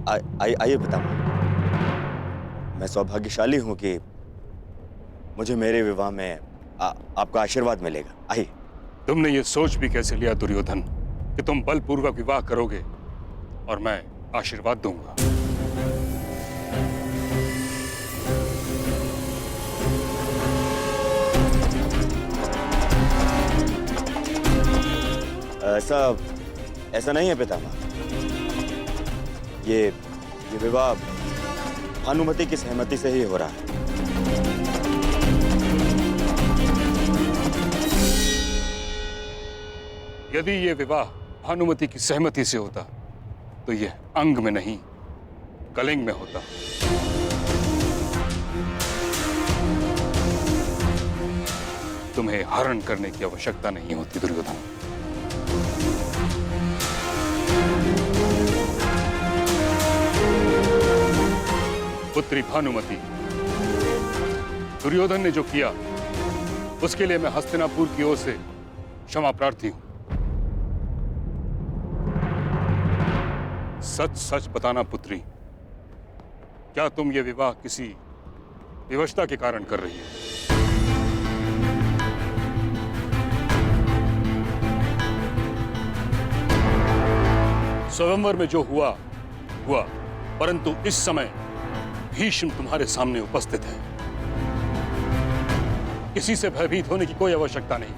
आइए पितामह। मैं सौभाग्यशाली हूं कि मुझे मेरे विवाह में आपका आशीर्वाद मिलेगा। आइए। तुमने ये सोच भी कैसे लिया दुर्योधन कि तुम बलपूर्वक विवाह करोगे और मैं आशीर्वाद दूंगा? ऐसा नहीं है पितामह। ये विवाह भानुमति की सहमति से ही हो रहा है। यदि ये विवाह भानुमति की सहमति से होता तो यह अंग में नहीं कलिंग में होता। तुम्हें हरण करने की आवश्यकता नहीं होती दुर्योधन। पुत्री भानुमति, दुर्योधन ने जो किया उसके लिए मैं हस्तिनापुर की ओर से क्षमा प्रार्थी हूं। सच सच बताना पुत्री, क्या तुम ये विवाह किसी विवशता के कारण कर रही हो? स्वयंवर में जो हुआ हुआ, परंतु इस समय भीष्म तुम्हारे सामने उपस्थित है। किसी से भयभीत होने की कोई आवश्यकता नहीं।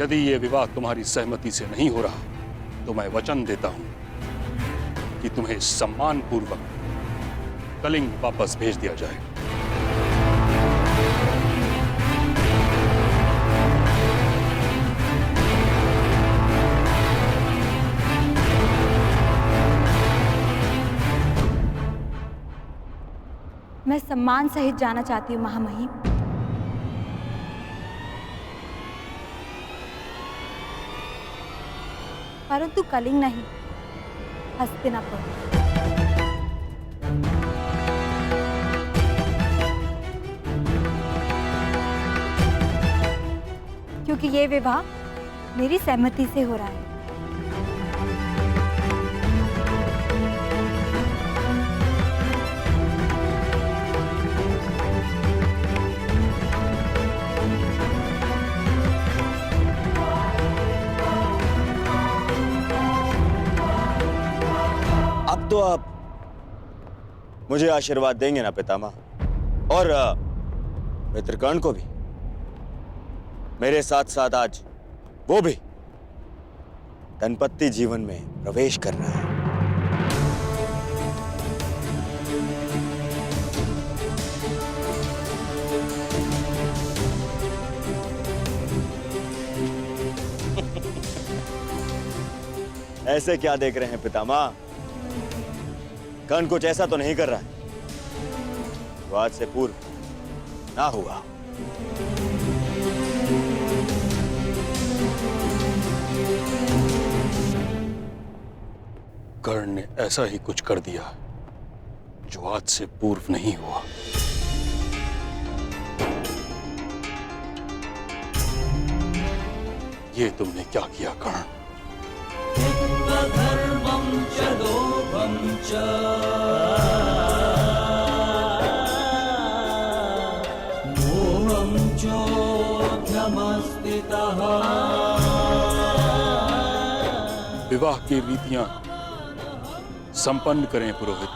यदि यह विवाह तुम्हारी सहमति से नहीं हो रहा तो मैं वचन देता हूं कि तुम्हें सम्मानपूर्वक कलिंग वापस भेज दिया जाए। मैं सम्मान सहित जाना चाहती हूँ महामहिम। परंतु कलिंग नहीं, हस्तिनापुर। क्योंकि ये विवाह मेरी सहमति से हो रहा है। तो आप मुझे आशीर्वाद देंगे ना पितामह, और मित्रकर्ण को भी। मेरे साथ साथ आज वो भी दंपत्ति जीवन में प्रवेश कर रहा है। ऐसे क्या देख रहे हैं पितामह? कर्ण कुछ ऐसा तो नहीं कर रहा है जो आज से पूर्व ना हुआ। कर्ण ने ऐसा ही कुछ कर दिया जो आज से पूर्व नहीं हुआ। ये तुमने क्या किया कर्ण? धर्मं च लोभं च मोहं चोऽध्यमस्थितः। विवाह की रीतियां संपन्न करें पुरोहित।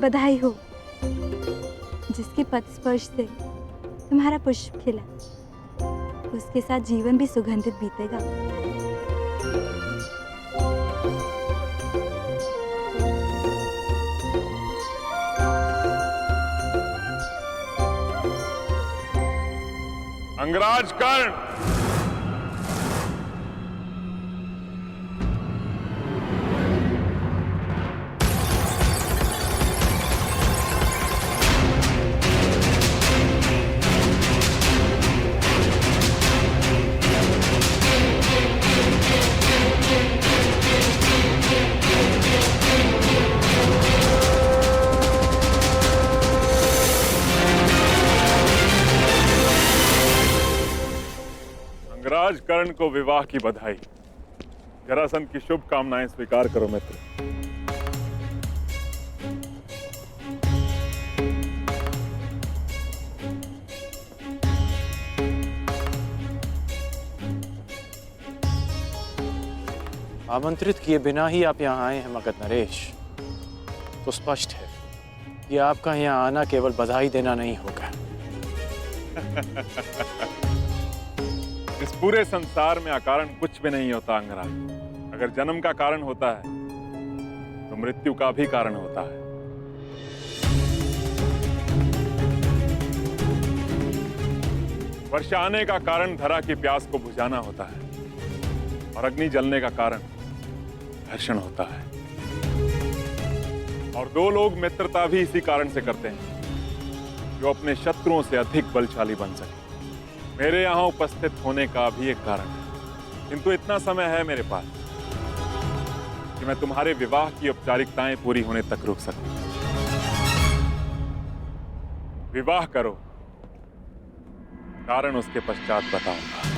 बधाई हो। जिसके पद स्पर्श से तुम्हारा पुष्प खिला, उसके साथ जीवन भी सुगंधित बीतेगा। अंगराज कर्ण, अंगराज कर्ण को विवाह की बधाई। जरासंध की शुभकामनाएं स्वीकार करो मित्र। आमंत्रित किए बिना ही आप यहाँ आए हैं मगध नरेश, तो स्पष्ट है कि आपका यहाँ आना केवल बधाई देना नहीं होगा। इस पूरे संसार में अकारण कुछ भी नहीं होता अंगराज। अगर जन्म का कारण होता है तो मृत्यु का भी कारण होता है। वर्षा आने का कारण धरा की प्यास को बुझाना होता है और अग्नि जलने का कारण घर्षण होता है। और दो लोग मित्रता भी इसी कारण से करते हैं, जो अपने शत्रुओं से अधिक बलशाली बन सके। मेरे यहां उपस्थित होने का भी एक कारण है, किंतु इतना समय है मेरे पास कि मैं तुम्हारे विवाह की औपचारिकताएं पूरी होने तक रुक सकूं। विवाह करो, कारण उसके पश्चात बताऊंगा।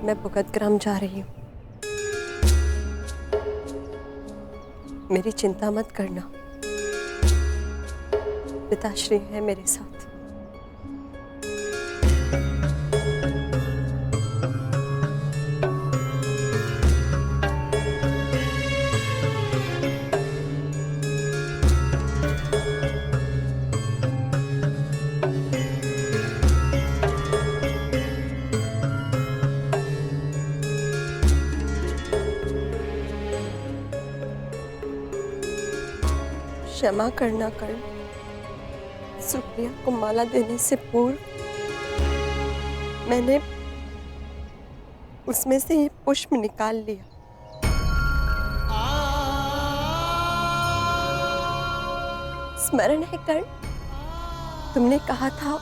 मैं भगतग्राम जा रही हूँ। मेरी चिंता मत करना, पिताश्री है मेरे साथ। क्षमा करना कर्ण। सुप्रिया को माला देने से पूर्व मैंने उसमें से ये पुष्प निकाल लिया। स्मरण है कर्ण, तुमने कहा था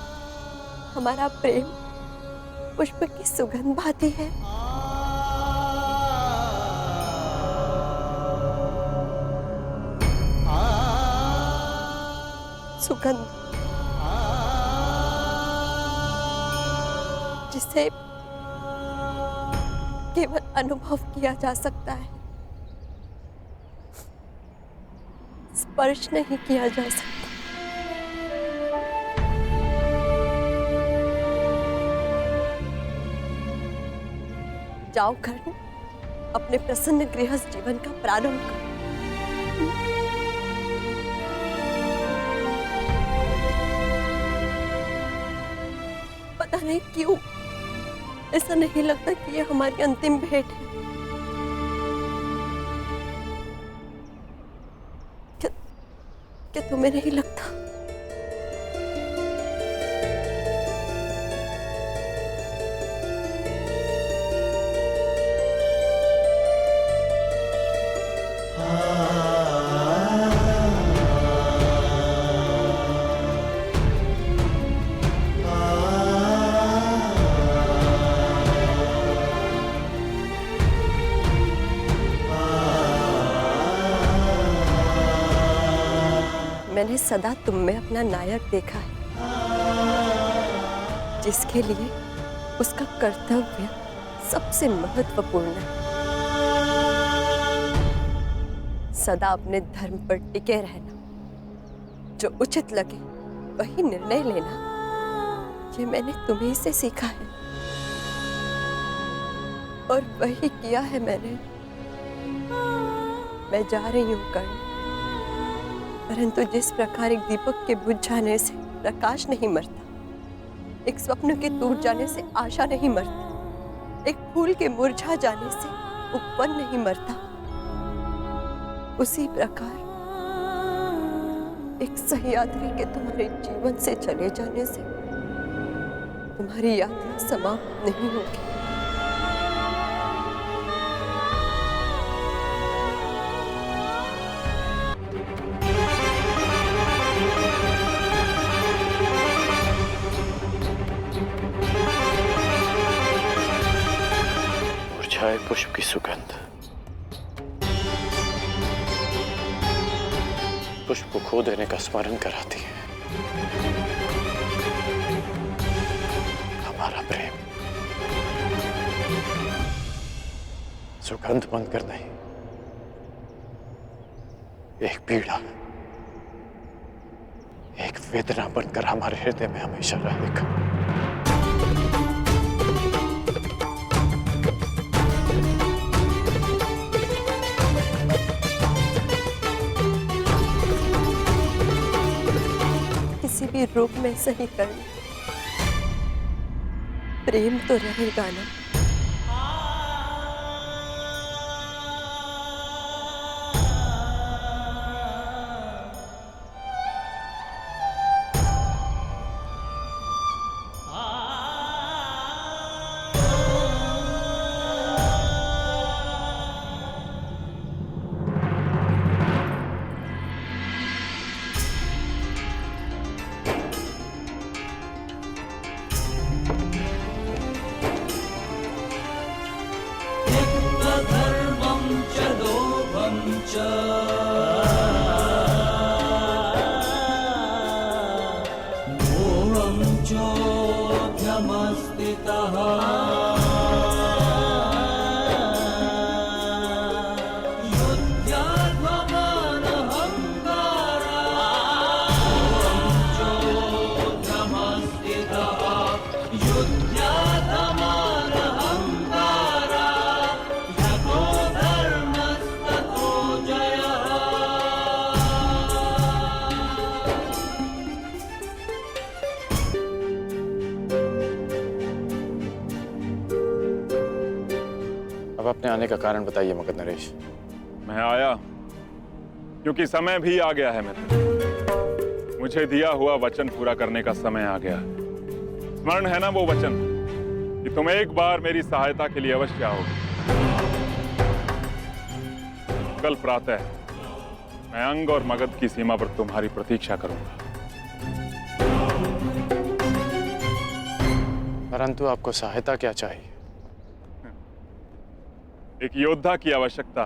हमारा प्रेम पुष्प की सुगंध भाती है। सुगंध जिसे केवल अनुभव किया जा सकता है, स्पर्श नहीं किया जा सकता। जाओ कर्ण, अपने प्रसन्न गृहस्थ जीवन का प्रारंभ करो। पता नहीं क्यों ऐसा नहीं लगता कि ये हमारी अंतिम भेंट है? क्या तुम्हें नहीं लगता? मैंने सदा तुम में अपना नायक देखा है, जिसके लिए उसका कर्तव्य सबसे महत्वपूर्ण है। सदा अपने धर्म पर टिके रहना, जो उचित लगे वही निर्णय लेना, ये मैंने तुम्हीं से सीखा है और वही किया है मैंने। मैं जा रही हूँ कर्ण, परंतु जिस प्रकार एक दीपक के बुझ जाने से प्रकाश नहीं मरता, एक स्वप्न के टूट जाने से आशा नहीं मरती, एक फूल के मुरझा जाने से उपवन नहीं मरता, उसी प्रकार एक सहयात्री के तुम्हारे जीवन से चले जाने से तुम्हारी यात्रा समाप्त नहीं होगी। मुरझाए पुष्प की सुगंध पुष्प को खो देने का स्मरण कराती है। हमारा प्रेम सुगंध बनकर नहीं, एक पीड़ा, एक वेदना बनकर हमारे हृदय में हमेशा रहेगा। किसी भी रूप में सही करना, प्रेम तो रहेगा ना। धर्मं च लोभं च मोहं चोऽभ्यमस्थितः अब अपने आने का कारण बताइए मगध नरेश। मैं आया क्योंकि समय भी आ गया है मित्र। मुझे दिया हुआ वचन पूरा करने का समय आ गया। स्मरण है ना वो वचन कि तुम एक बार मेरी सहायता के लिए अवश्य आओगे। कल प्रातः मैं अंग और मगध की सीमा पर तुम्हारी प्रतीक्षा करूंगा। परंतु आपको सहायता क्या चाहिए? एक योद्धा की आवश्यकता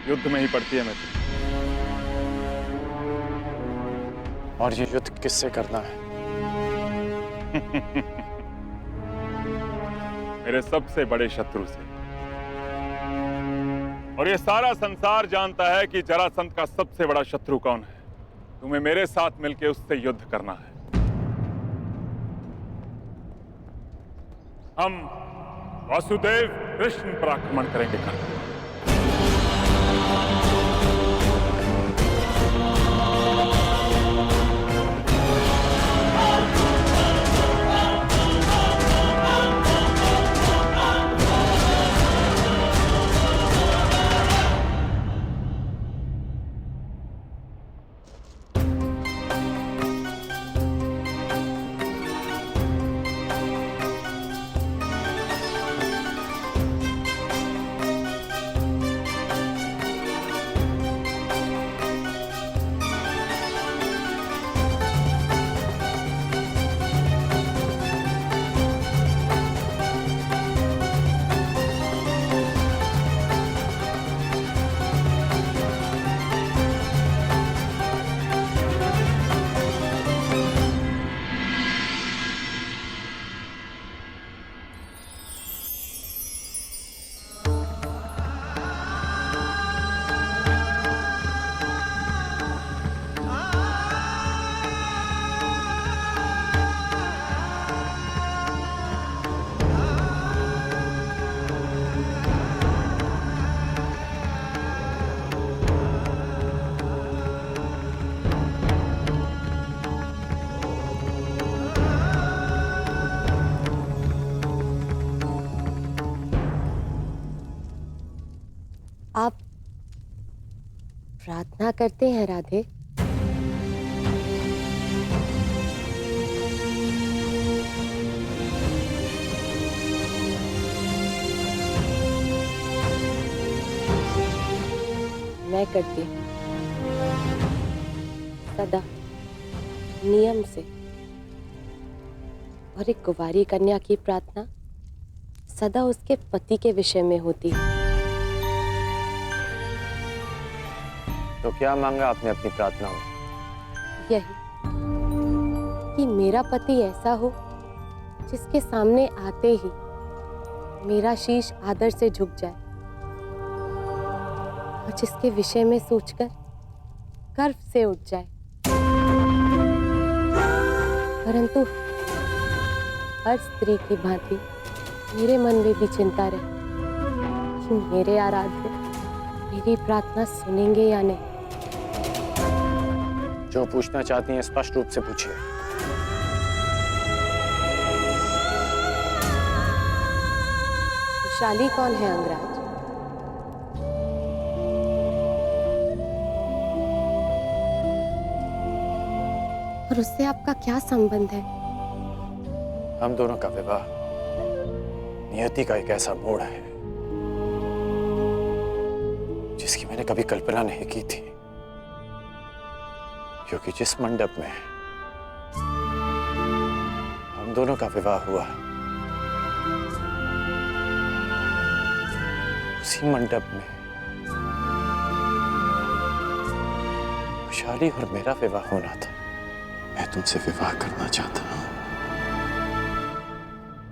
युद्ध में ही पड़ती है मित्र। और ये युद्ध किससे करना है? मेरे सबसे बड़े शत्रु से। और ये सारा संसार जानता है कि जरासंध का सबसे बड़ा शत्रु कौन है। तुम्हें मेरे साथ मिलकर उससे युद्ध करना है। हम वासुदेव कृष्ण पर आक्रमण करेंगे कल। प्रार्थना करते हैं राधे। मैं करती हूँ सदा नियम से, और एक कुंवारी कन्या की प्रार्थना सदा उसके पति के विषय में होती है। तो क्या मांगा आपने अपनी प्रार्थना में? यही कि मेरा पति ऐसा हो जिसके सामने आते ही मेरा शीश आदर से झुक जाए, और जिसके विषय में सोचकर गर्व से उठ जाए। परंतु हर स्त्री की भांति मेरे मन में भी चिंता रहे कि मेरे आराध्य मेरी प्रार्थना सुनेंगे या नहीं। जो पूछना चाहती हैं स्पष्ट रूप से पूछिए। विशाली कौन है अंगराज? और उससे आपका क्या संबंध है? हम दोनों का विवाह नियति का एक ऐसा मोड़ है जिसकी मैंने कभी कल्पना नहीं की थी, क्योंकि जिस मंडप में हम दोनों का विवाह हुआ उसी मंडप में विशाली और मेरा विवाह होना था। मैं तुमसे विवाह करना चाहता हूं।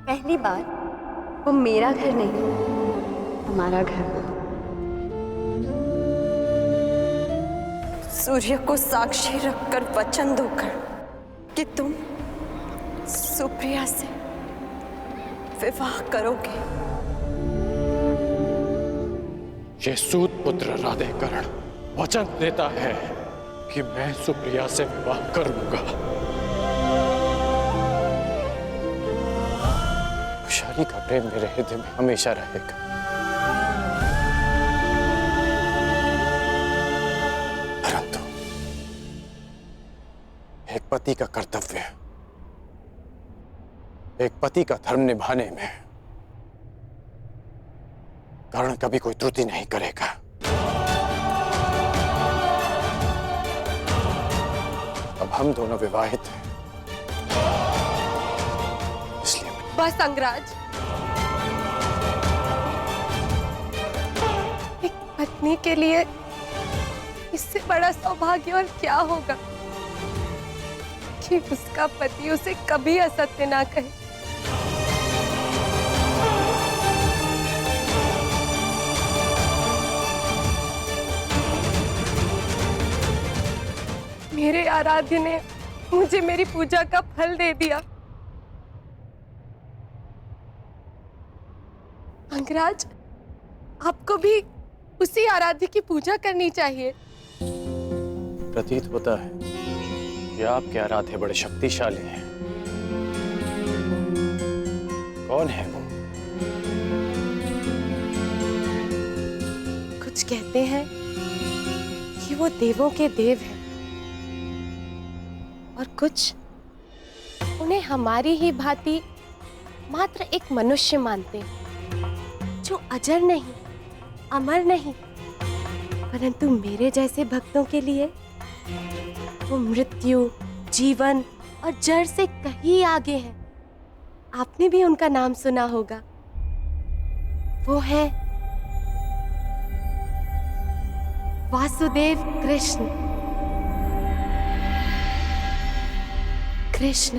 पहली बार वो मेरा घर नहीं, हमारा घर था। सूर्य को साक्षी रखकर वचन दोकर कि तुम सुप्रिया से विवाह करोगे। ये सूत पुत्र राधेकरण वचन देता है कि मैं सुप्रिया से विवाह करूंगा। विशाली का प्रेम मेरे हृदय में हमेशा रहेगा। परंतु एक पति का कर्तव्य, एक पति का धर्म निभाने में कर्ण कभी कोई त्रुटि नहीं करेगा। अब हम दोनों विवाहित हैं, इसलिए बस अंगराज, एक पत्नी के लिए इससे बड़ा सौभाग्य और क्या होगा कि उसका पति उसे कभी असत्य ना कहे। मेरे आराध्य ने मुझे मेरी पूजा का फल दे दिया। अंगराज, आपको भी उसी आराध्य की पूजा करनी चाहिए। प्रतीत होता है कि आपके आराध्य बड़े शक्तिशाली हैं। कौन है वो? कुछ कहते हैं कि वो देवों के देव हैं, और कुछ उन्हें हमारी ही भांति मात्र एक मनुष्य मानते हैं, जो अजर नहीं, अमर नहीं, परंतु मेरे जैसे भक्तों के लिए वो मृत्यु, जीवन और जड़ से कहीं आगे है। आपने भी उनका नाम सुना होगा। वो है वासुदेव कृष्ण। कृष्ण,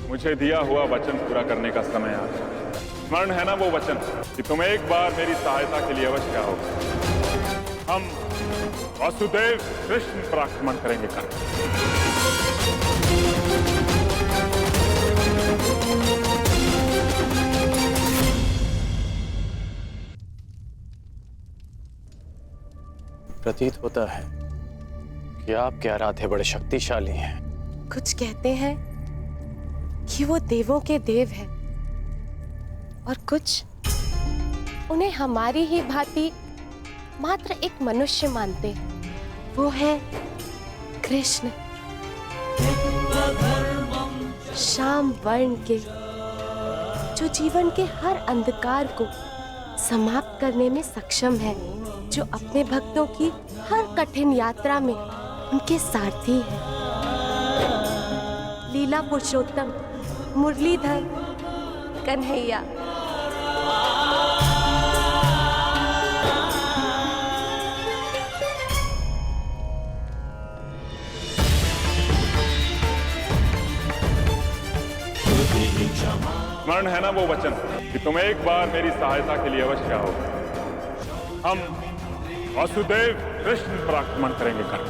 मुझे दिया हुआ वचन पूरा करने का समय आ गया। स्मरण है ना वो वचन कि तुम एक बार मेरी सहायता के लिए अवश्य आओगे। हम वासुदेव कृष्ण पर आक्रमण करेंगे कल। प्रतीत होता है कि आपके आराध्य बड़े शक्तिशाली हैं। कुछ कहते हैं कि वो देवों के देव हैं, और कुछ उन्हें हमारी ही भांति मात्र एक मनुष्य मानते हैं, वो है कृष्ण। श्याम वर्ण के, जो जीवन के हर अंधकार को समाप्त करने में सक्षम है, जो अपने भक्तों की हर कठिन यात्रा में उनके सारथी है। लीला पुरुषोत्तम मुरलीधर कन्हैया। स्मरण है ना वो वचन कि तुम एक बार मेरी सहायता के लिए अवश्य आओ। हम वासुदेव कृष्ण पर आक्रमण करेंगे कर।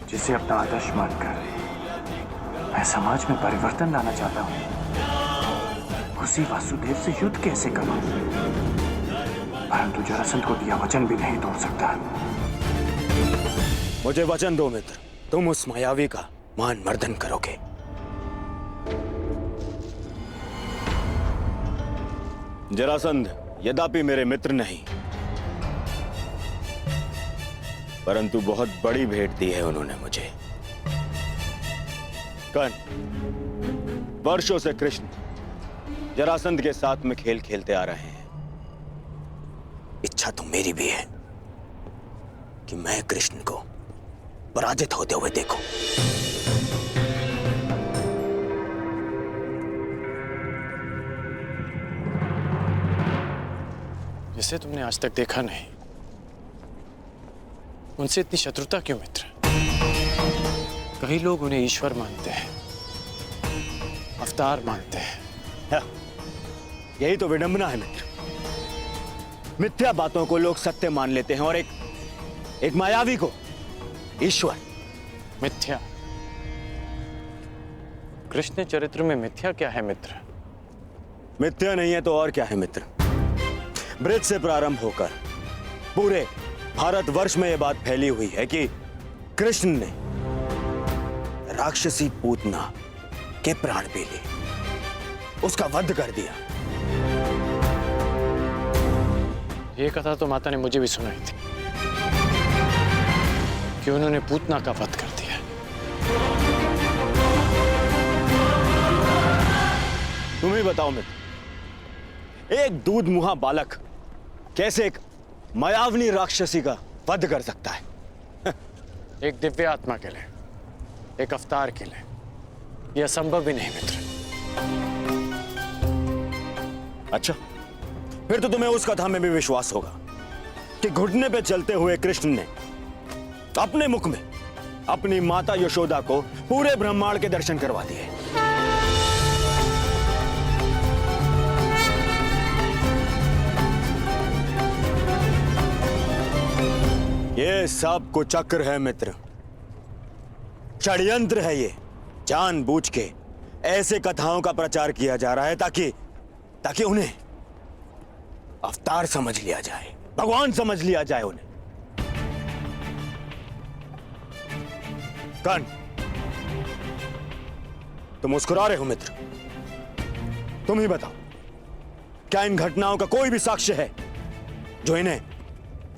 जिसे अपना आदर्श मानकर मैं समाज में परिवर्तन लाना चाहता हूँ, उसी वासुदेव से युद्ध कैसे करूं? परंतु जरासंध को दिया वचन भी नहीं तोड़ सकता। मुझे वचन दो मित्र, तुम उस मायावी का मान मर्दन करोगे। जरासंध यद्यपि मेरे मित्र नहीं, परंतु बहुत बड़ी भेंट दी है उन्होंने मुझे। कर्ण, वर्षों से कृष्ण जरासंध के साथ में खेल खेलते आ रहे हैं। इच्छा तो मेरी भी है कि मैं कृष्ण को पराजित होते हुए देखूं। जिसे तुमने आज तक देखा नहीं, उनसे इतनी शत्रुता क्यों मित्र? कई लोग उन्हें ईश्वर मानते हैं, अवतार मानते हैं। यही तो विडंबना है मित्र। मिथ्या बातों को लोग सत्य मान लेते हैं और एक मायावी को ईश्वर। मिथ्या? कृष्ण चरित्र में मिथ्या क्या है मित्र? मिथ्या नहीं है तो और क्या है मित्र? ब्रज से प्रारंभ होकर पूरे भारतवर्ष में यह बात फैली हुई है कि कृष्ण ने राक्षसी पूतना के प्राण पी लिए, उसका वध कर दिया। ये कथा तो माता ने मुझे भी सुनाई थी कि उन्होंने पूतना का वध कर दिया। तुम ही बताओ मित्र, एक दूध मुहा बालक कैसे एक मायावनी राक्षसी का वध कर सकता है? एक दिव्य आत्मा के लिए, एक अवतार के लिए यह संभव भी नहीं मित्र। अच्छा, फिर तो तुम्हें उस कथा में भी विश्वास होगा कि घुटने पे चलते हुए कृष्ण ने अपने मुख में अपनी माता यशोदा को पूरे ब्रह्मांड के दर्शन करवा दिए। ये सब कुचक्र है मित्र, षड्यंत्र है ये। जानबूझ के ऐसे कथाओं का प्रचार किया जा रहा है ताकि उन्हें अवतार समझ लिया जाए, भगवान समझ लिया जाए उन्हें। कर्ण, तुम मुस्कुरा रहे हो मित्र। तुम ही बताओ, क्या इन घटनाओं का कोई भी साक्ष्य है जो इन्हें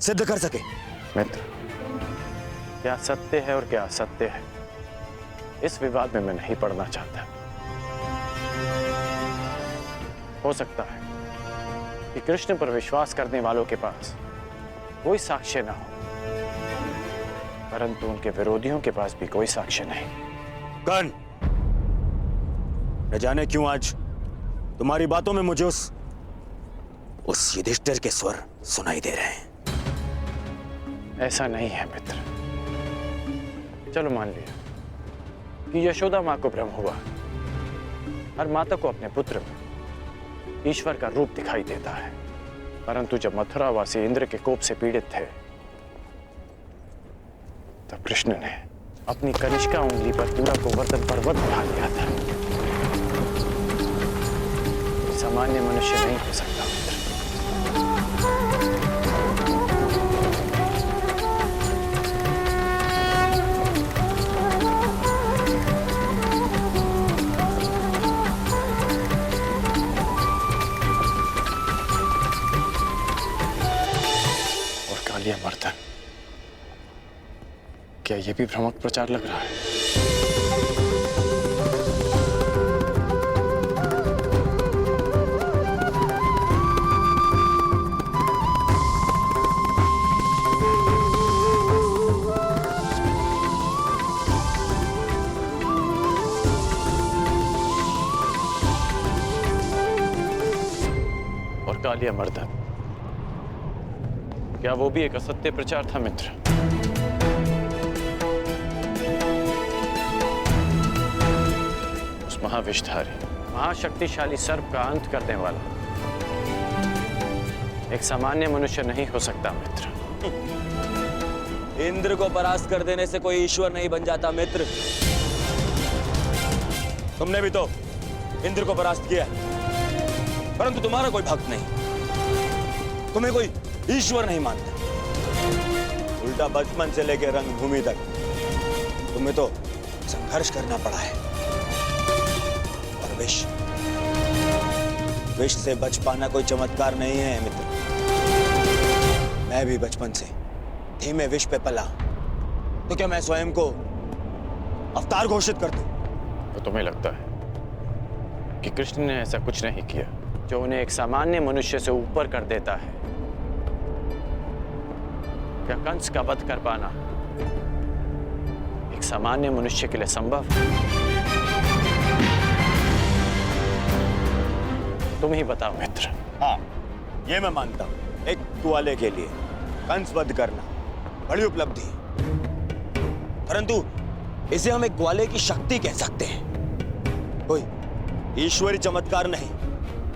सिद्ध कर सके? मित्र, क्या सत्य है और क्या असत्य है, इस विवाद में मैं नहीं पड़ना चाहता। हो सकता है कि कृष्ण पर विश्वास करने वालों के पास कोई साक्ष्य ना हो, परंतु उनके विरोधियों के पास भी कोई साक्ष्य नहीं। कर्ण, न जाने क्यों आज तुम्हारी बातों में मुझे उस युधिष्ठिर के स्वर सुनाई दे रहे हैं। ऐसा नहीं है मित्र। चलो मान लिया कि यशोदा मां को भ्रम हुआ। हर माता को अपने पुत्र में ईश्वर का रूप दिखाई देता है, परंतु जब मथुरावासी इंद्र के कोप से पीड़ित थे तब कृष्ण ने अपनी कनिष्का उंगली पर पूरा गोवर्धन पर्वत उठा लिया था। सामान्य मनुष्य नहीं हो सकता मित्र। क्या ये भी भ्रामक प्रचार लग रहा है? और कालिया मर्दन, क्या वो भी एक असत्य प्रचार था मित्र? उस महाविषधारी महाशक्तिशाली सर्प का अंत करने वाला एक सामान्य मनुष्य नहीं हो सकता मित्र। इंद्र को परास्त कर देने से कोई ईश्वर नहीं बन जाता मित्र। तुमने भी तो इंद्र को परास्त किया, परंतु तुम्हारा कोई भक्त नहीं, तुम्हें कोई ईश्वर नहीं मानता। उल्टा बचपन से लेकर रंगभूमि तक तुम्हें तो संघर्ष करना पड़ा है। और विष से बच पाना कोई चमत्कार नहीं है मित्र। मैं भी बचपन से धीमे विष पे पला, तो क्या मैं स्वयं को अवतार घोषित कर दूं? तो तुम्हें लगता है कि कृष्ण ने ऐसा कुछ नहीं किया जो उन्हें एक सामान्य मनुष्य से ऊपर कर देता है? क्या कंस का वध कर पाना एक सामान्य मनुष्य के लिए संभव है? तुम ही बताओ मित्र। हाँ, ये मैं मानता हूं। एक ग्वाले के लिए कंस वध करना बड़ी उपलब्धि है, परंतु इसे हम एक ग्वाले की शक्ति कह सकते हैं, कोई ईश्वरी चमत्कार नहीं।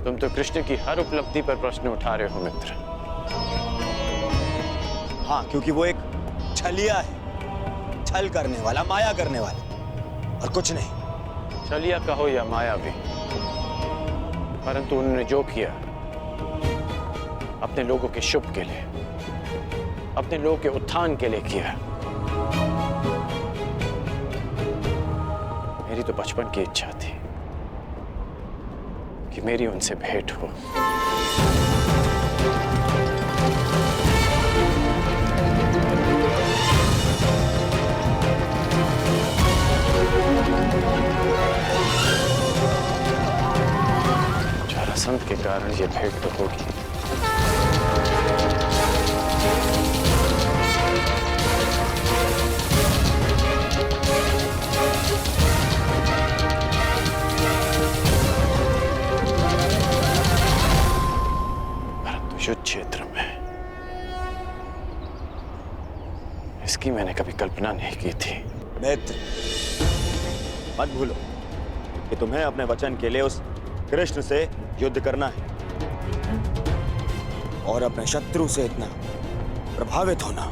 तुम तो कृष्ण की हर उपलब्धि पर प्रश्न उठा रहे हो मित्र। हाँ, क्योंकि वो एक छलिया है, छल करने वाला, माया करने वाला, और कुछ नहीं। छलिया कहो या माया भी, परंतु उन्होंने जो किया अपने लोगों के शुभ के लिए, अपने लोगों के उत्थान के लिए किया। मेरी तो बचपन की इच्छा थी कि मेरी उनसे भेंट हो। जरासंध के कारण ये भेंट तो होगी, युद्ध क्षेत्र में इसकी मैंने कभी कल्पना नहीं की थी। मित्र, मत भूलो कि तुम्हें अपने वचन के लिए उस कृष्ण से युद्ध करना है, और अपने शत्रु से इतना प्रभावित होना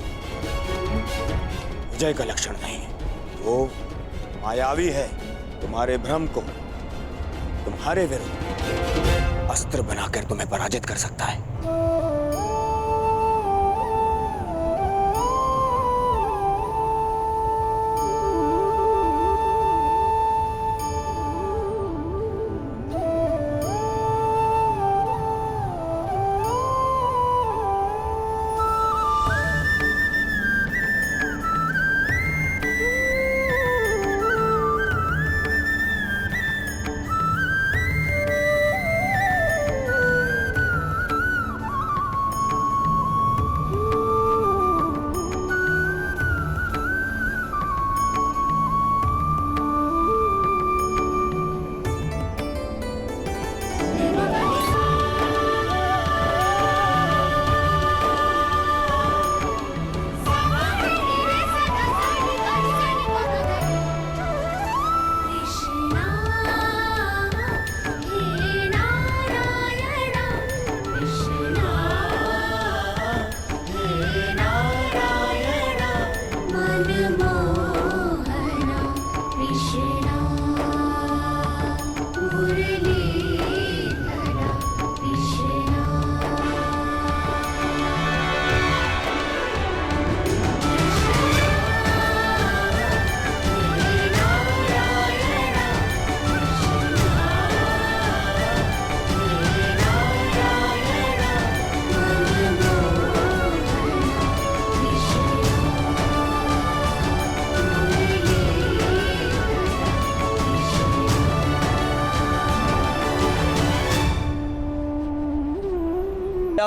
विजय का लक्षण नहीं है। वो मायावी है, तुम्हारे भ्रम को तुम्हारे विरुद्ध अस्त्र बनाकर तुम्हें पराजित कर सकता है।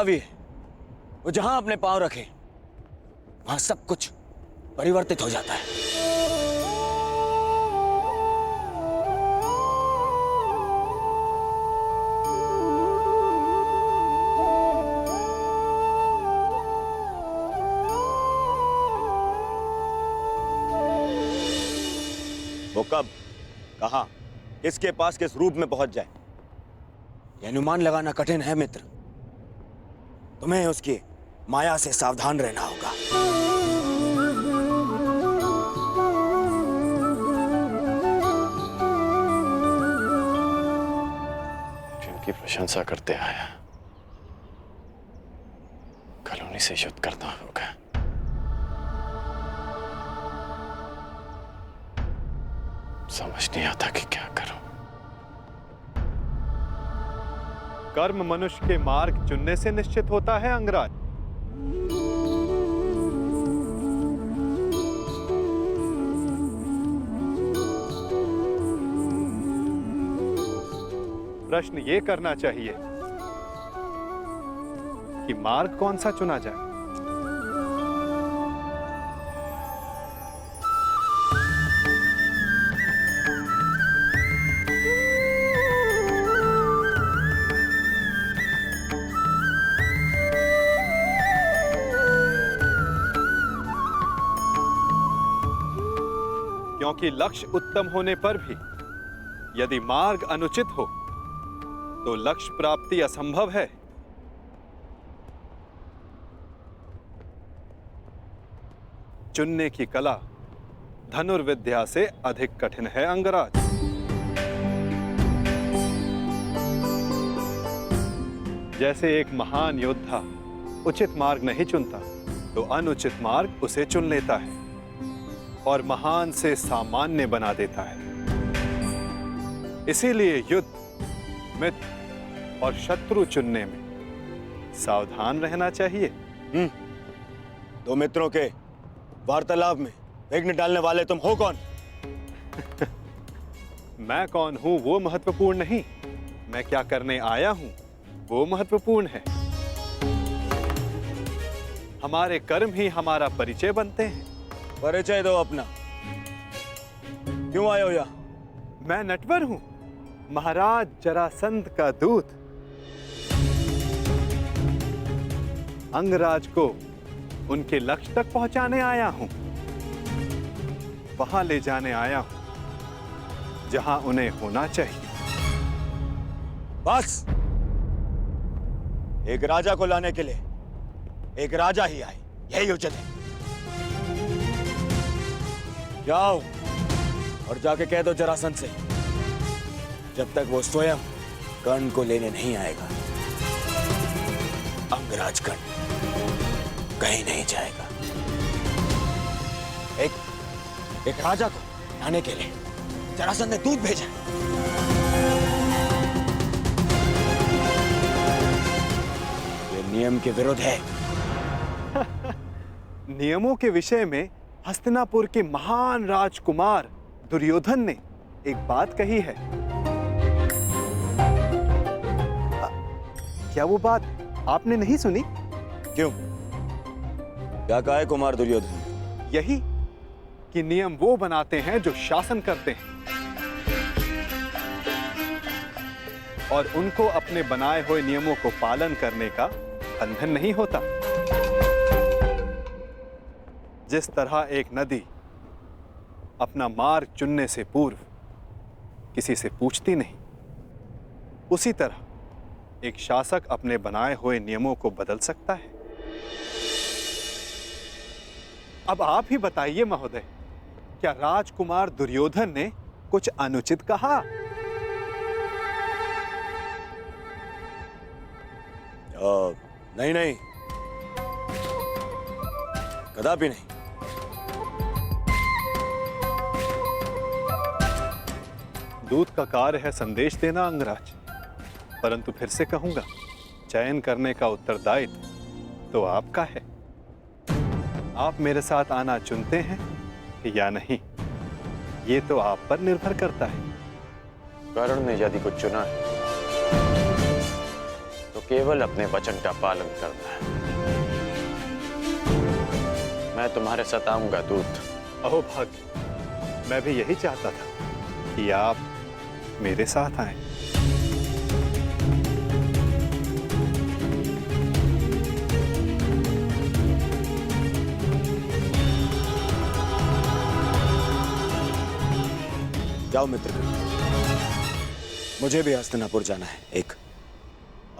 महाकाव्य है, वो जहां अपने पांव रखे वहां सब कुछ परिवर्तित हो जाता है। वो कब, कहां, किसके पास, किस रूप में पहुंच जाए, यह अनुमान लगाना कठिन है मित्र। तुम्हें उसकी माया से सावधान रहना होगा। जिनकी प्रशंसा करते आया, कल उन्हीं से युद्ध करना होगा। समझ नहीं आता कि क्या करूं। कर्म मनुष्य के मार्ग चुनने से निश्चित होता है अंगराज। प्रश्न ये करना चाहिए कि मार्ग कौन सा चुना जाए। क्योंकि लक्ष्य उत्तम होने पर भी यदि मार्ग अनुचित हो तो लक्ष्य प्राप्ति असंभव है। चुनने की कला धनुर्विद्या से अधिक कठिन है अंगराज। जैसे एक महान योद्धा उचित मार्ग नहीं चुनता तो अनुचित मार्ग उसे चुन लेता है और महान से सामान्य बना देता है। इसीलिए युद्ध, मित्र और शत्रु चुनने में सावधान रहना चाहिए। दो मित्रों के वार्तालाप में विघ्न डालने वाले तुम हो कौन? मैं कौन हूं वो महत्वपूर्ण नहीं, मैं क्या करने आया हूं वो महत्वपूर्ण है। हमारे कर्म ही हमारा परिचय बनते हैं। परिचय दो अपना, क्यों आए हो यहाँ? मैं नटवर हूं, महाराज जरासंध का दूत। अंगराज को उनके लक्ष्य तक पहुंचाने आया हूं, वहां ले जाने आया हूं जहां उन्हें होना चाहिए। बस, एक राजा को लाने के लिए एक राजा ही आए, यही उचित है। जाओ और जाके कह दो जरासंध से, जब तक वो स्वयं कर्ण को लेने नहीं आएगा, अंगराज कर्ण कहीं नहीं जाएगा। एक राजा को लाने के लिए जरासंध ने दूत भेजा। ये नियम के विरुद्ध है। नियमों के विषय में हस्तिनापुर के महान राजकुमार दुर्योधन ने एक बात कही है। क्या वो बात आपने नहीं सुनी? क्यों? क्या कहा है कुमार दुर्योधन? यही कि नियम वो बनाते हैं जो शासन करते हैं और उनको अपने बनाए हुए नियमों को पालन करने का बंधन नहीं होता। जिस तरह एक नदी अपना मार्ग चुनने से पूर्व किसी से पूछती नहीं, उसी तरह एक शासक अपने बनाए हुए नियमों को बदल सकता है। अब आप ही बताइए महोदय, क्या राजकुमार दुर्योधन ने कुछ अनुचित कहा? नहीं नहीं, कदापि नहीं। दूत का कार्य है संदेश देना अंगराज, परंतु फिर से कहूंगा, चयन करने का उत्तरदायित्व तो आपका है। आप मेरे साथ आना चुनते हैं या नहीं, ये तो आप पर निर्भर करता है। कर्ण ने यदि कुछ चुना है तो केवल अपने वचन का पालन करना है। मैं तुम्हारे साथ आऊंगा दूत। अहो भाग्य, मैं भी यही चाहता था कि आप मेरे साथ आएं। जाओ मित्र, मुझे भी हस्तिनापुर जाना है एक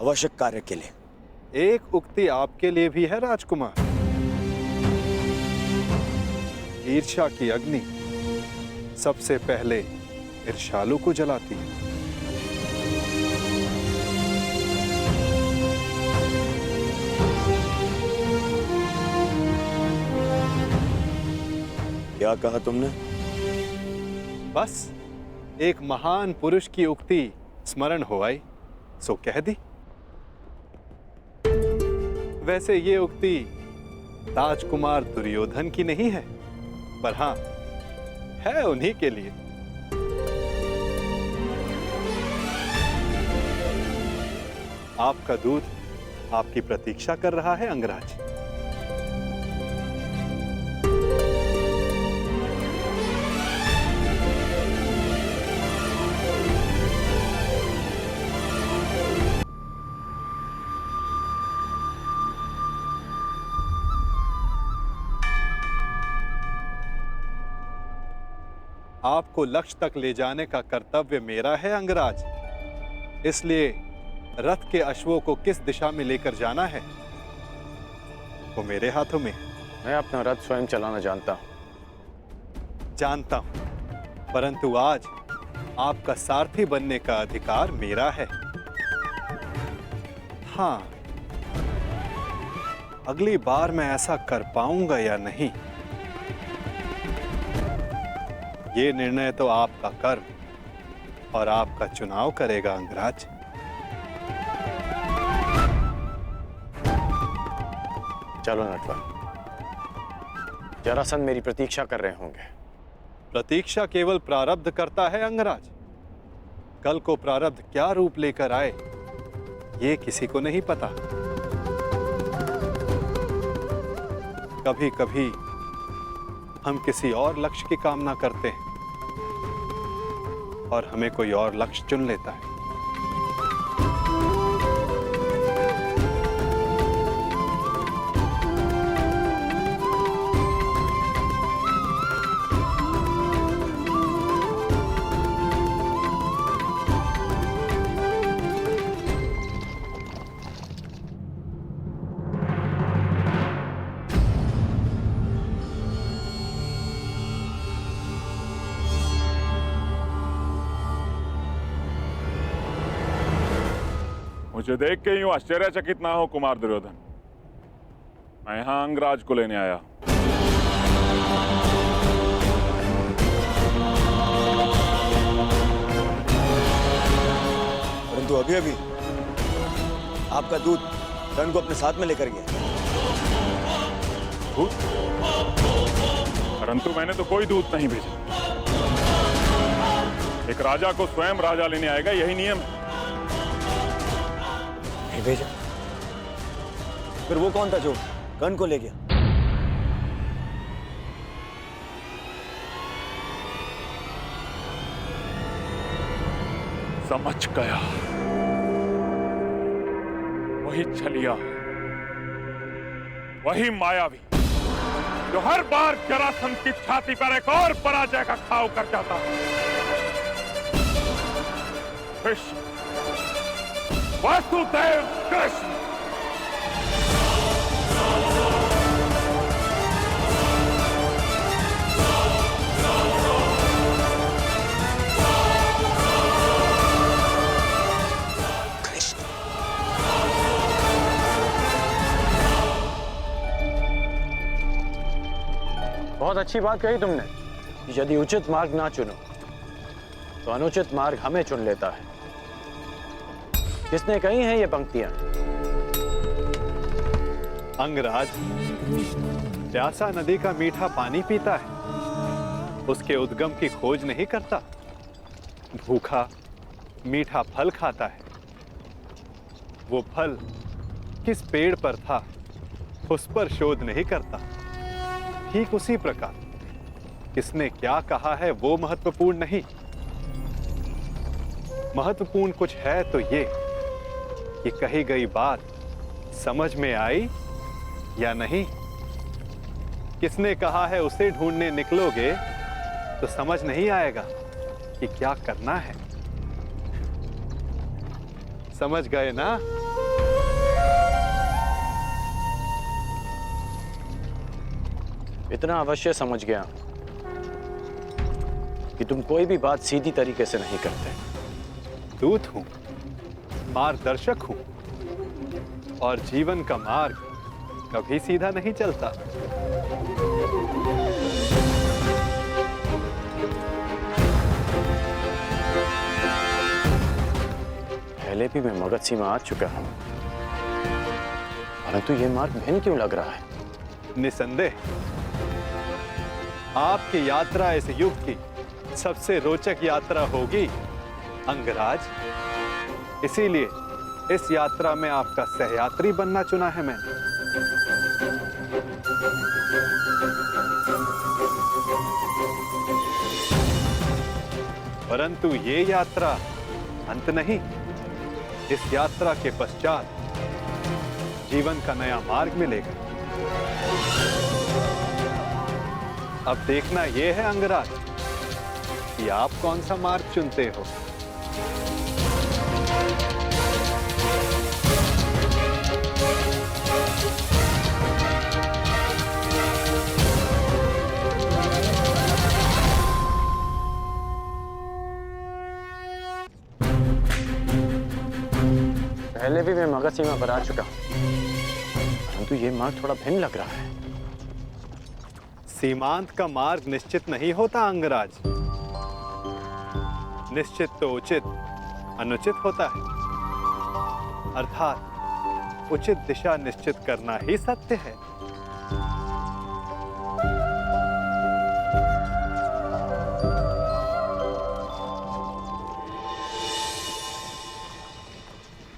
आवश्यक कार्य के लिए। एक उक्ति आपके लिए भी है राजकुमार। ईर्ष्या की अग्नि सबसे पहले ईर्ष्यालु को जलाती है। क्या कहा तुमने? बस एक महान पुरुष की उक्ति स्मरण हो आई, सो कह दी। वैसे ये उक्ति राजकुमार दुर्योधन की नहीं है, पर हां, है उन्हीं के लिए। आपका दूत आपकी प्रतीक्षा कर रहा है अंगराज। आपको लक्ष्य तक ले जाने का कर्तव्य मेरा है अंगराज। इसलिए रथ के अश्वों को किस दिशा में लेकर जाना है वो मेरे हाथों में। मैं अपना रथ स्वयं चलाना जानता हूं। जानता हूं, परंतु आज आपका सारथी बनने का अधिकार मेरा है। हां, अगली बार मैं ऐसा कर पाऊंगा या नहीं, ये निर्णय तो आपका कर्म और आपका चुनाव करेगा अंगराज। चलो नटवर, जरासंध मेरी प्रतीक्षा कर रहे होंगे। प्रतीक्षा केवल प्रारब्ध करता है अंगराज। कल को प्रारब्ध क्या रूप लेकर आए ये किसी को नहीं पता। कभी कभी हम किसी और लक्ष्य की कामना करते हैं और हमें कोई और लक्ष्य चुन लेता है। मुझे देख के यूं आश्चर्यचकित ना हो कुमार दुर्योधन। मैं यहां अंगराज को लेने आया। परंतु अभी अभी आपका दूत कर्ण को अपने साथ में लेकर गया। दूत? परंतु मैंने तो कोई दूत नहीं भेजा। एक राजा को स्वयं राजा लेने आएगा, यही नियम है। नहीं भेजा? फिर वो कौन था जो कर्ण को ले गया? समझ गया, वही छलिया, वही मायावी जो हर बार जरासंध की छाती पर एक और पराजय का घाव कर जाता है। कृष्ण, वासुदेव कृष्ण। बहुत अच्छी बात कही तुमने कि यदि उचित मार्ग ना चुनो तो अनुचित मार्ग हमें चुन लेता है। किसने कही हैं ये पंक्तियां? अंगराज प्यासा नदी का मीठा पानी पीता है, उसके उद्गम की खोज नहीं करता। भूखा मीठा फल खाता है, वो फल किस पेड़ पर था उस पर शोध नहीं करता। ठीक उसी प्रकार किसने क्या कहा है वो महत्वपूर्ण नहीं। महत्वपूर्ण कुछ है तो ये कि कही गई बात समझ में आई या नहीं। किसने कहा है उसे ढूंढने निकलोगे तो समझ नहीं आएगा कि क्या करना है। समझ गए ना? इतना अवश्य समझ गया कि तुम कोई भी बात सीधी तरीके से नहीं करते। दूत हूं, मार्गदर्शक हूं, और जीवन का मार्ग कभी सीधा नहीं चलता। पहले भी मैं मगध सीमा आ चुका हूं, परंतु यह मार्ग भिन्न क्यों लग रहा है? निसंदेह आपकी यात्रा इस युग की सबसे रोचक यात्रा होगी अंगराज। इसीलिए इस यात्रा में आपका सहयात्री बनना चुना है मैंने। परंतु ये यात्रा अंत नहीं। इस यात्रा के पश्चात जीवन का नया मार्ग मिलेगा। अब देखना यह है अंगराज कि आप कौन सा मार्ग चुनते हो। पहले भी मैं मगध सीमा पर आ चुका हूं, परंतु यह मार्ग थोड़ा भिन्न लग रहा है। सीमांत का मार्ग निश्चित नहीं होता अंगराज। निश्चित तो उचित अनुचित होता है, अर्थात उचित दिशा निश्चित करना ही सत्य है।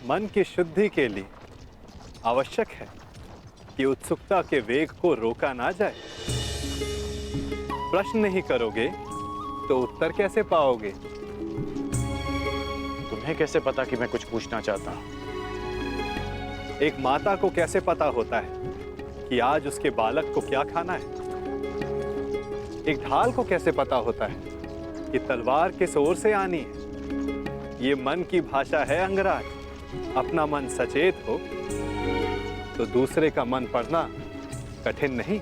मन की शुद्धि के लिए आवश्यक है कि उत्सुकता के वेग को रोका ना जाए। प्रश्न नहीं करोगे तो उत्तर कैसे पाओगे? तुम्हें कैसे पता कि मैं कुछ पूछना चाहता हूं? एक माता को कैसे पता होता है कि आज उसके बालक को क्या खाना है? एक ढाल को कैसे पता होता है कि तलवार किस ओर से आनी है? ये मन की भाषा है अंगराज। अपना मन सचेत हो तो दूसरे का मन पढ़ना कठिन नहीं।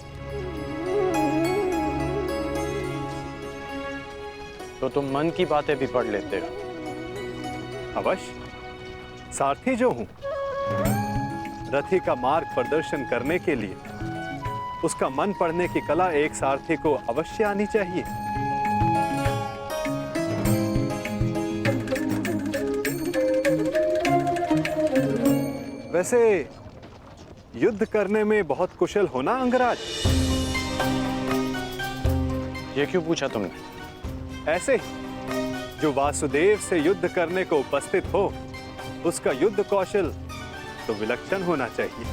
तो तुम मन की बातें भी पढ़ लेते हो? अवश्य, सारथी जो हूं, रथी का मार्ग प्रदर्शन करने के लिए उसका मन पढ़ने की कला एक सारथी को अवश्य आनी चाहिए। वैसे युद्ध करने में बहुत कुशल होना अंगराज। ये क्यों पूछा तुमने? ऐसे ही जो वासुदेव से युद्ध करने को उपस्थित हो उसका युद्ध कौशल तो विलक्षण होना चाहिए।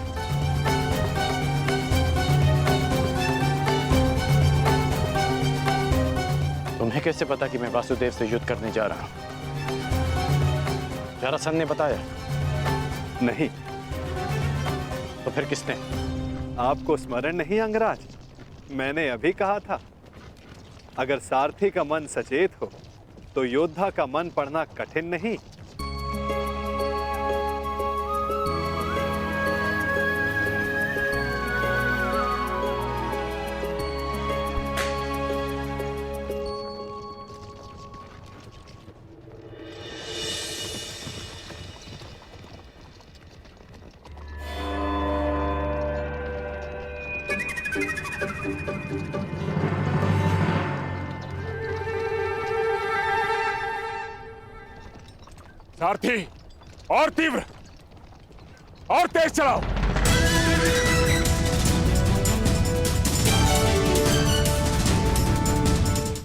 तुम्हें कैसे पता कि मैं वासुदेव से युद्ध करने जा रहा हूं? जरासंध ने बताया? नहीं। तो फिर किसने? आपको स्मरण नहीं अंगराज? मैंने अभी कहा था, अगर सारथी का मन सचेत हो तो योद्धा का मन पढ़ना कठिन नहीं। सारथी, और तीव्र और तेज चलाओ।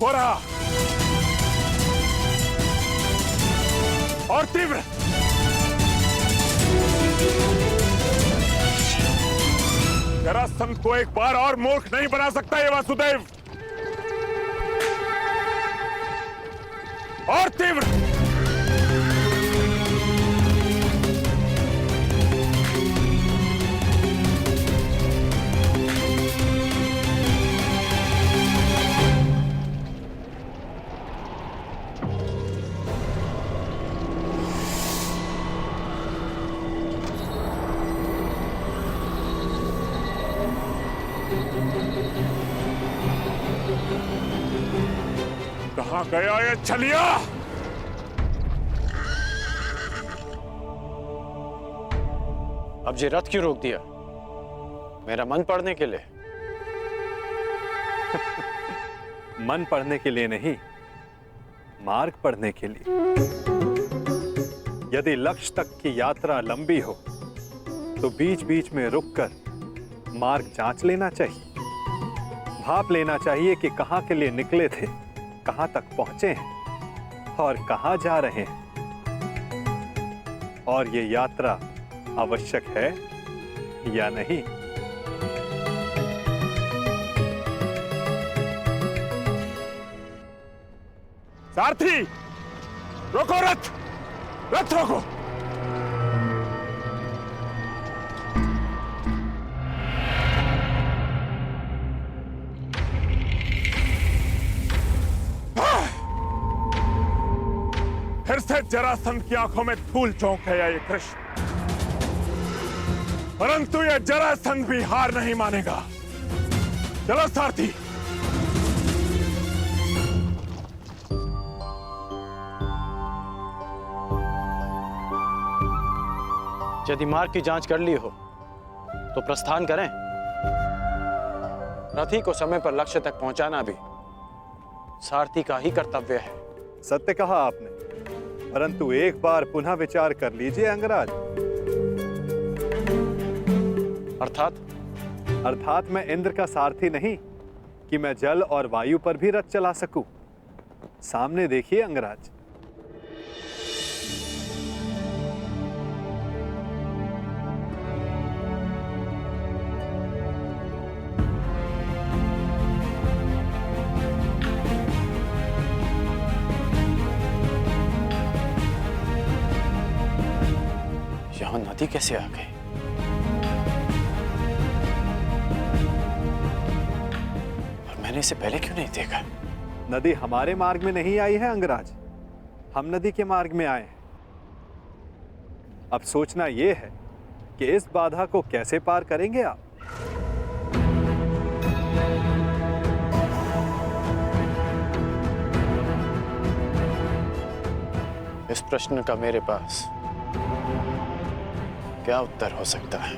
हो रहा, और तीव्र। जरासंध को एक बार और मूर्ख नहीं बना सकता ये वासुदेव। और तीव्र कहां गया ये छलिया? अब ये रथ क्यों रोक दिया? मेरा मन पढ़ने के लिए? मन पढ़ने के लिए नहीं, मार्ग पढ़ने के लिए। यदि लक्ष्य तक की यात्रा लंबी हो तो बीच बीच में रुककर मार्ग जांच लेना चाहिए। भाप लेना चाहिए कि कहां के लिए निकले थे, कहां तक पहुंचे हैं और कहां जा रहे हैं, और ये यात्रा आवश्यक है या नहीं। सारथी, रोको रथ, रथ रोको। फिर से जरासंध की आंखों में धूल झोंक है ये कृष्ण, परंतु ये जरासंध भी हार नहीं मानेगा। चलो सारथी। यदि मार्ग की जांच कर ली हो तो प्रस्थान करें। रथी को समय पर लक्ष्य तक पहुंचाना भी सारथी का ही कर्तव्य है। सत्य कहा आपने, परंतु एक बार पुनः विचार कर लीजिए अंगराज। अर्थात मैं इंद्र का सारथी नहीं कि मैं जल और वायु पर भी रथ चला सकूं। सामने देखिए अंगराज। यहां नदी कैसे आ गई? और मैंने इसे पहले क्यों नहीं देखा? नदी हमारे मार्ग में नहीं आई है अंगराज, हम नदी के मार्ग में आए हैं। अब सोचना यह है कि इस बाधा को कैसे पार करेंगे आप। इस प्रश्न का मेरे पास क्या उत्तर हो सकता है?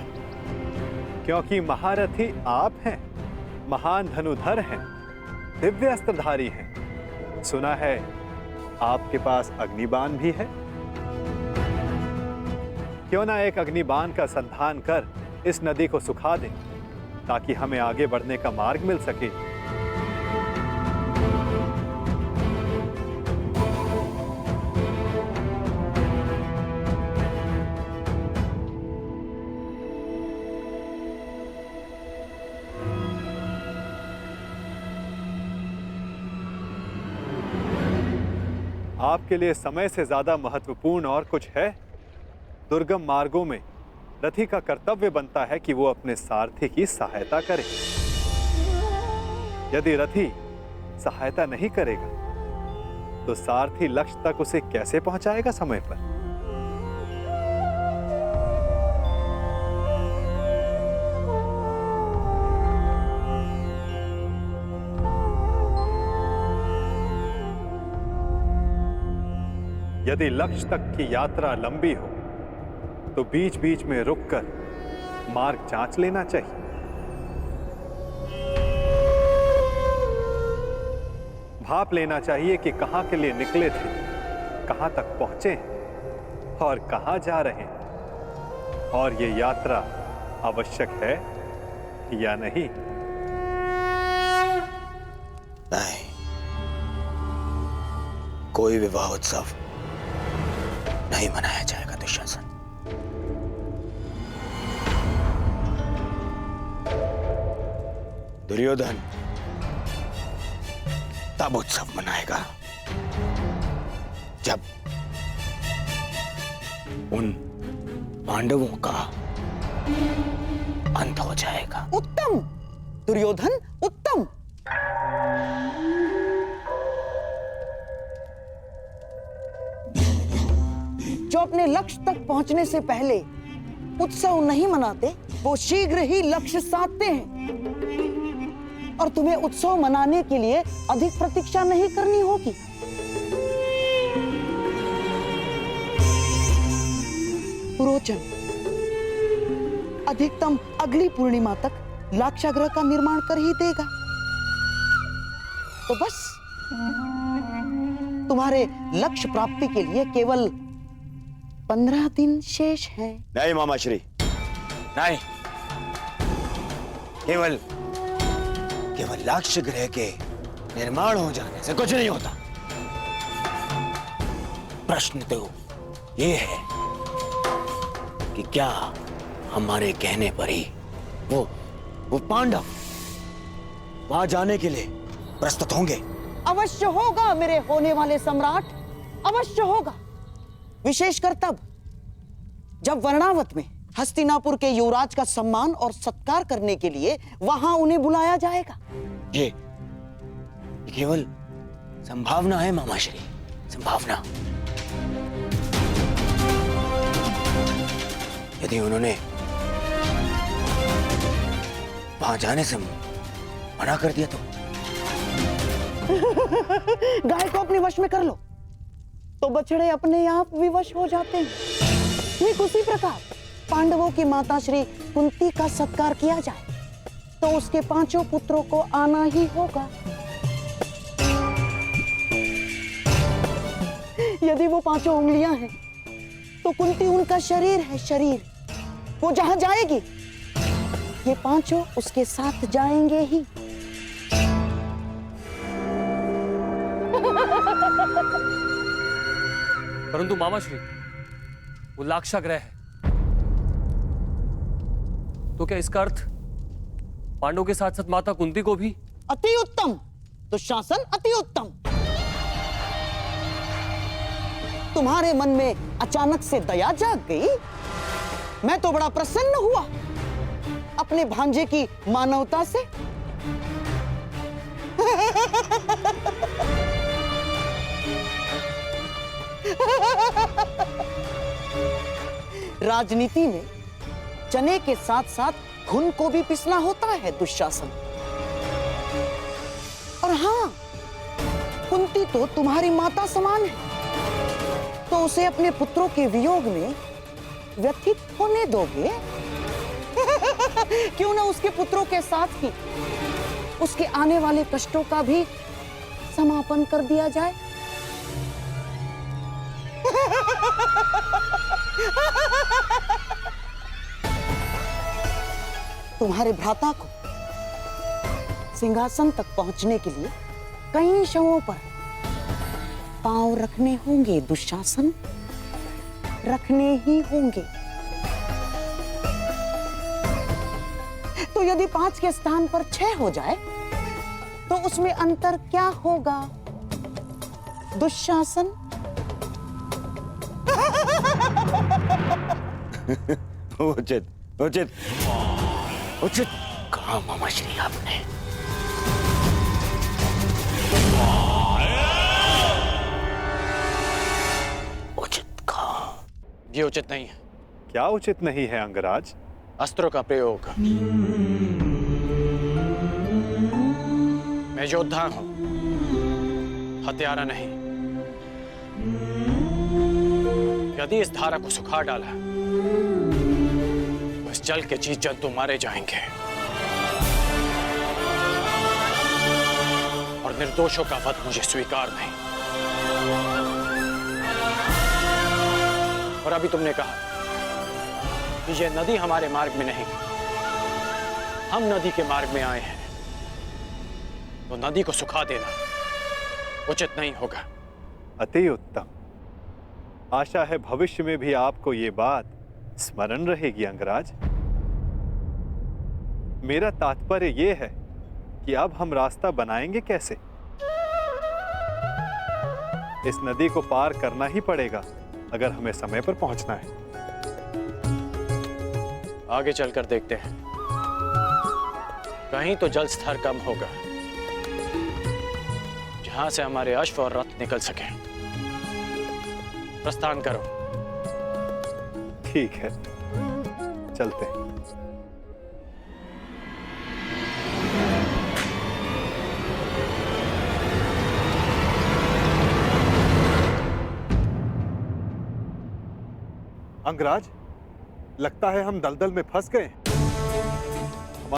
क्योंकि महारथी आप हैं, महान धनुधर हैं, दिव्य अस्त्रधारी हैं। सुना है आपके पास अग्निबाण भी है। क्यों ना एक अग्निबाण का संधान कर इस नदी को सुखा दें, ताकि हमें आगे बढ़ने का मार्ग मिल सके। आपके लिए समय से ज्यादा महत्वपूर्ण और कुछ है? दुर्गम मार्गों में रथी का कर्तव्य बनता है कि वो अपने सारथी की सहायता करे। यदि रथी सहायता नहीं करेगा तो सारथी लक्ष्य तक उसे कैसे पहुंचाएगा समय पर? यदि लक्ष्य तक की यात्रा लंबी हो तो बीच बीच में रुककर मार्ग जांच लेना चाहिए। भाप लेना चाहिए कि कहां के लिए निकले थे, कहां तक पहुंचे हैं और कहां जा रहे हैं, और ये यात्रा आवश्यक है या नहीं। नहीं, कोई विवाह उत्सव नहीं मनाया जाएगा दुशासन। दुर्योधन तब उत्सव मनाएगा जब उन पांडवों का अंत हो जाएगा। उत्तम दुर्योधन, उत्तम। जो अपने लक्ष्य तक पहुंचने से पहले उत्सव नहीं मनाते, वो शीघ्र ही लक्ष्य साधते हैं। और तुम्हें उत्सव मनाने के लिए अधिक प्रतीक्षा नहीं करनी होगी। पुरोचन अधिकतम अगली पूर्णिमा तक लाक्षागृह का निर्माण कर ही देगा। तो बस तुम्हारे लक्ष्य प्राप्ति के लिए केवल 15 दिन शेष हैं। नहीं मामाश्री, नहीं। केवल लक्ष्य गृह के निर्माण हो जाने से कुछ नहीं होता। प्रश्न तो ये है कि क्या हमारे कहने पर ही वो पांडव वहां जाने के लिए प्रस्तुत होंगे? अवश्य होगा मेरे होने वाले सम्राट, अवश्य होगा। विशेषकर तब जब वर्णावत में हस्तिनापुर के युवराज का सम्मान और सत्कार करने के लिए वहां उन्हें बुलाया जाएगा। ये केवल संभावना है मामाश्री, संभावना। यदि उन्होंने वहां जाने से मना कर दिया तो गाय को अपने वश में कर लो तो बछड़े अपने आप विवश हो जाते हैं। ठीक उसी प्रकार पांडवों की माता श्री कुंती का सत्कार किया जाए तो उसके 5 पुत्रों को आना ही होगा। यदि वो 5 उंगलियां हैं तो कुंती उनका शरीर है, शरीर। वो जहां जाएगी ये 5 उसके साथ जाएंगे ही। परंतु मामाश्री, वो लाक्षागृह है, तो क्या इसका अर्थ पांडवों के साथ साथ माता कुंती को भी? अति उत्तम दुशासन, अति उत्तम। तुम्हारे मन में अचानक से दया जाग गई। मैं तो बड़ा प्रसन्न हुआ अपने भांजे की मानवता से। राजनीति में चने के साथ साथ घुन को भी पिसना होता है दुशासन। और हाँ, कुंती तो तुम्हारी माता समान है, तो उसे अपने पुत्रों के वियोग में व्यथित होने दोगे? क्यों ना उसके पुत्रों के साथ ही उसके आने वाले कष्टों का भी समापन कर दिया जाए। तुम्हारे भ्राता को सिंहासन तक पहुंचने के लिए कई शवों पर पांव रखने होंगे दुशासन, रखने ही होंगे। तो यदि 5 के स्थान पर 6 हो जाए तो उसमें अंतर क्या होगा दुशासन? उचित उचित उचित कहा मामाश्री आपने। उचित कहा। ये उचित नहीं है। क्या उचित नहीं है अंगराज? अस्त्रों का प्रयोग। मैं योद्धा हूं, हत्यारा नहीं। यदि इस धारा को सुखा डाला तो इस जल के जीव जंतु मारे जाएंगे और निर्दोषों का वध मुझे स्वीकार नहीं। और अभी तुमने कहा कि ये नदी हमारे मार्ग में नहीं, हम नदी के मार्ग में आए हैं, तो नदी को सुखा देना उचित नहीं होगा। अति उत्तम। आशा है भविष्य में भी आपको ये बात स्मरण रहेगी अंगराज। मेरा तात्पर्य ये है कि अब हम रास्ता बनाएंगे कैसे। इस नदी को पार करना ही पड़ेगा अगर हमें समय पर पहुंचना है। आगे चलकर देखते हैं, कहीं तो जल स्तर कम होगा जहां से हमारे अश्व और रथ निकल सके। प्रस्थान करो। ठीक है, चलते हैं। अंगराज, लगता है हम दलदल में फंस गए।